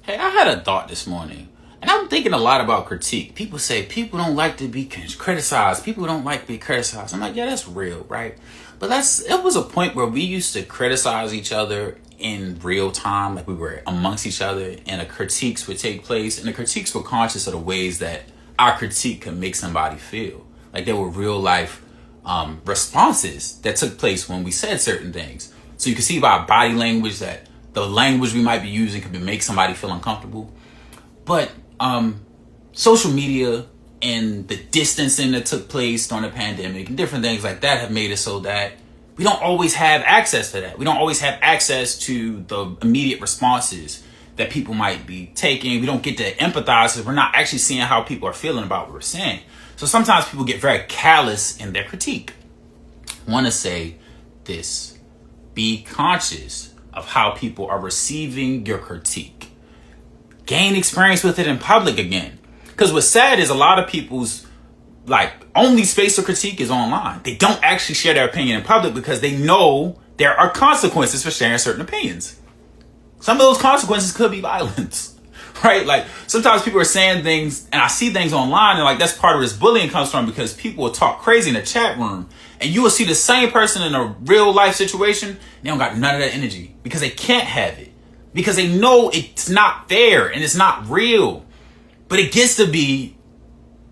Hey, I had a thought this morning, and I'm thinking a lot about critique. People say people don't like to be criticized. People don't like to be criticized. I'm like, yeah, that's real, right? But it was a point where we used to criticize each other in real time, like we were amongst each other, and the critiques would take place, and the critiques were conscious of the ways that our critique could make somebody feel. Like there were real life responses that took place when we said certain things. So you can see by body language that the language we might be using could make somebody feel uncomfortable. But social media and the distancing that took place during the pandemic and different things like that have made it so that we don't always have access to that. We don't always have access to the immediate responses that people might be taking. We don't get to empathize because we're not actually seeing how people are feeling about what we're saying. So sometimes people get very callous in their critique. I want to say this: be conscious of how people are receiving your critique. Gain experience with it in public again. Because what's sad is a lot of people's only space of critique is online. They don't actually share their opinion in public because they know there are consequences for sharing certain opinions. Some of those consequences could be violence, right? Like sometimes people are saying things and I see things online and that's part of where this bullying comes from, because people will talk crazy in the chat room and you will see the same person in a real life situation. They don't got none of that energy because they can't have it, because they know it's not fair and it's not real, but it gets to be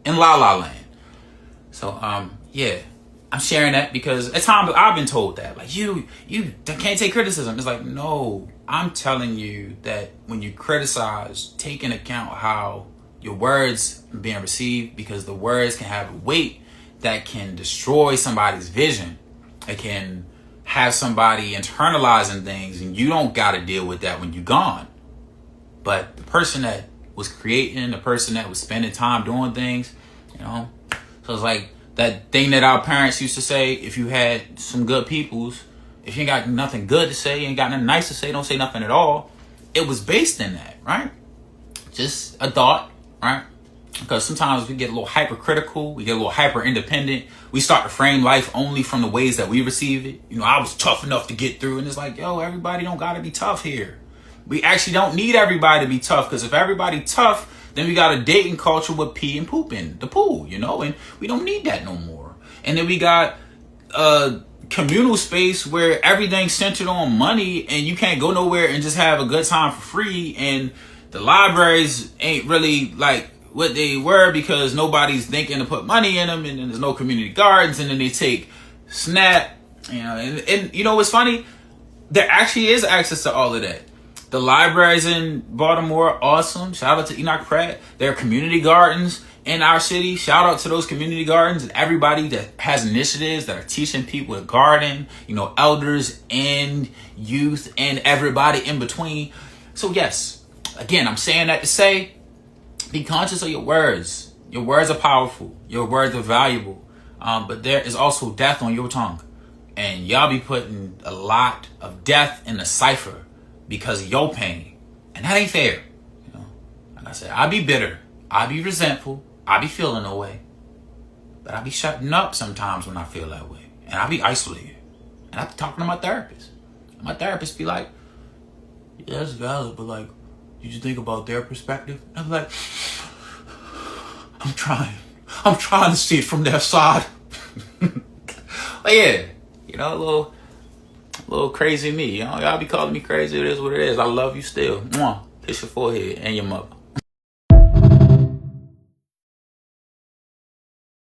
in La La Land. So, yeah, I'm sharing that because at times I've been told that, you can't take criticism. It's like, no, I'm telling you that when you criticize, take into account how your words are being received, because the words can have a weight that can destroy somebody's vision. It can have somebody internalizing things and you don't got to deal with that when you're gone. But the person that was creating, the person that was spending time doing things, so it's like that thing that our parents used to say: if you had some good peoples, if you ain't got nothing good to say, you ain't got nothing nice to say, don't say nothing at all. It was based in that, right? Just a thought, right? Because sometimes we get a little hypercritical, we get a little hyper independent. We start to frame life only from the ways that we receive it. I was tough enough to get through, and it's like, yo, everybody don't gotta be tough here. We actually don't need everybody to be tough, because if everybody tough, then we got a dating culture with pee and poop in the pool, and we don't need that no more. And then we got a communal space where everything's centered on money and you can't go nowhere and just have a good time for free. And the libraries ain't really like what they were because nobody's thinking to put money in them, and then there's no community gardens, and then they take SNAP, and what's funny? There actually is access to all of that. The libraries in Baltimore, awesome. Shout out to Enoch Pratt. There are community gardens in our city. Shout out to those community gardens and everybody that has initiatives that are teaching people to garden, elders and youth and everybody in between. So yes, again, I'm saying that to say, be conscious of your words. Your words are powerful. Your words are valuable. But there is also death on your tongue. And y'all be putting a lot of death in the cipher because of your pain. And that ain't fair. Like I said, I be bitter. I be resentful. I be feeling no way. But I be shutting up sometimes when I feel that way. And I be isolated. And I be talking to my therapist. And my therapist be like, yeah, that's valid, but did you think about their perspective? And I'm like, I'm trying to see it from their side. But yeah, a little crazy me. Y'all be calling me crazy. It is what it is. I love you still. Mwah. Kiss your forehead and your mother.